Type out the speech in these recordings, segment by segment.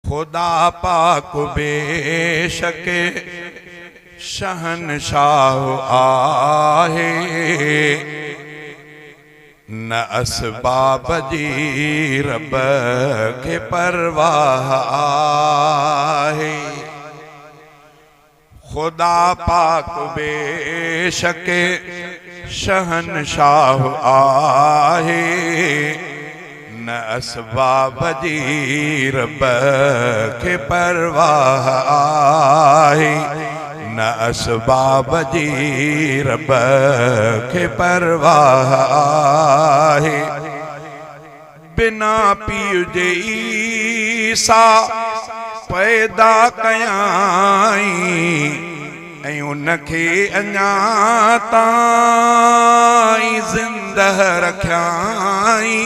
खुदा पाक बेशक शहनशाह आहे, न असबाब जी रब के परवाह आहे। खुदा पाक बेशक शहनशाह आहे, न असबाब जी रब के परवाह आहे, न असबाब जी रब के परवाह आहे। बिना पीउ जे ईसा पैदा कयाई, ऐं उनखे अञा ताईं ज़िंदह रखियाई,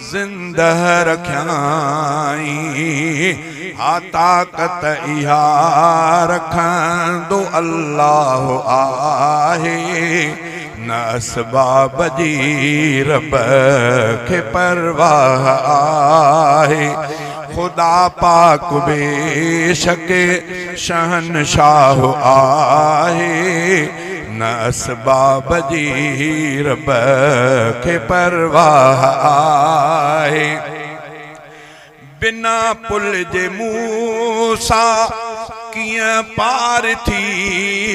ज़िंदह रखियाई। हा ताक़त इहा रखंदो अल्लाह आहे, न असबाब जी रब के परवाह आहे। खुदा पाक बेशक शहनशाह आहे, न असबाब जी रब के परवाह आहे। बिना पुल जे मूसा कीअं पार थी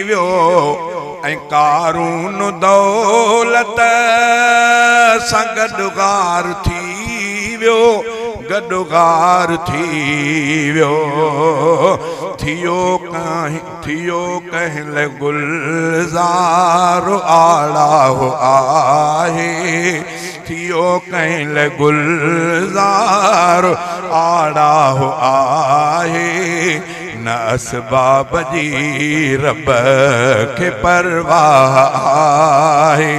वियो, ऐं कारून दौलत सां गॾुगार थी वियो, गॾुगार थी वियो। थियो कहल गुलज़ार आड़ाह आहे, थियो कहल गुलज़ार आड़ाह आहे, न असबाब जी रब के परवाह आहे।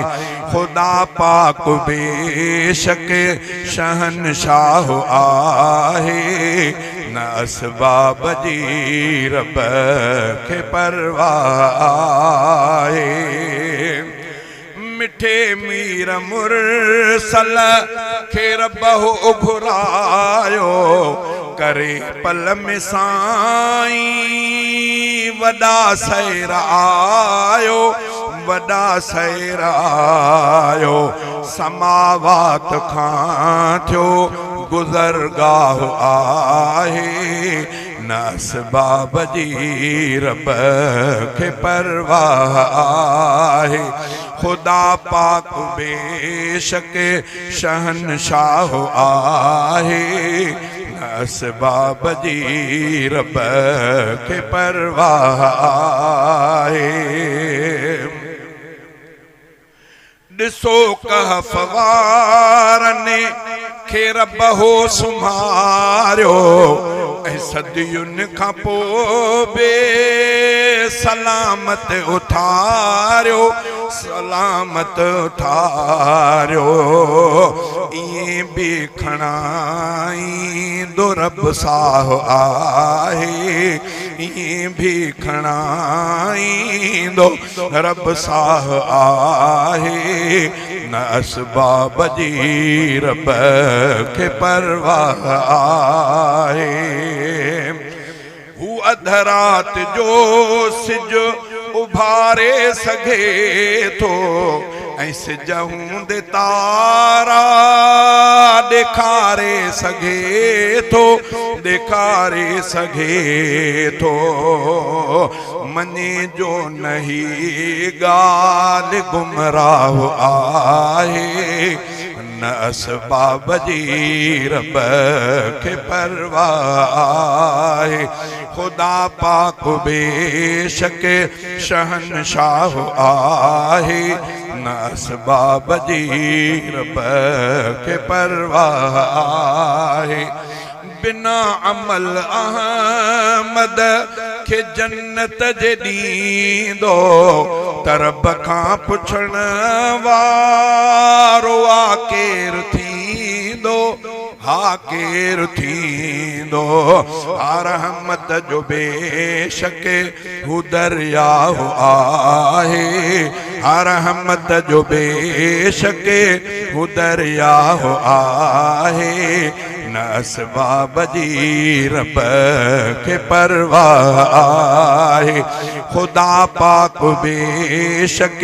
खुदा पाक बेशक शहनशाह आहे, न असबाब जी रब के परवाह आहे। मिठे मीर मुरसल खे रब हो घुरायो, करे पल में साईं वॾा सैर आयो, वॾा सैर आयो। समावात खां थियो गुज़रगाह आहे, न असबाब जी रब के परवाह आहे। खुदा पाक बेशक शहनशाह आहे, न असबाब जी रब के परवाह आहे। ॾिसो कहफ़ वारनि खे रब हो सुम्हारियो, ऐं सदियुनि खां पोइ बे सलामत उथारियो, सलामत उथारियो। ईअं बि खणाईंदो रब साह आहे, ईअं बि खणाईंदो रब साह आहे, न असबाब जी रब के परवाह आहे। हू अधरात जो सिज उभारे सघे थो, ऐं सिज हूंदे तारा ॾेखारे सघे थो, ॾेखारे सघे थो। मञे जो नहीं ॻाल्हि गुमराह आहे, न असबाब जी रब के परवाह आहे। खुदा पाक बेशक शहनशाह आहे, न असबाब जी रब के परवाह आहे। बिना अमल अहमद के जन्नत जे ॾींदो, त रब खां पुछण वारो आ केर थींदो, हा केर थींदो। रहमत जो बेशक हू दरियाह आहे, रहमत जो बेशक हू दरियाह आहे, न न असबाब जी रब के परवाह आहे। खुदा पाक बेशक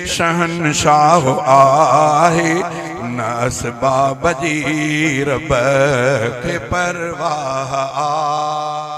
शहनशाह आहे, न असबाब जी रब के परवाह आहे।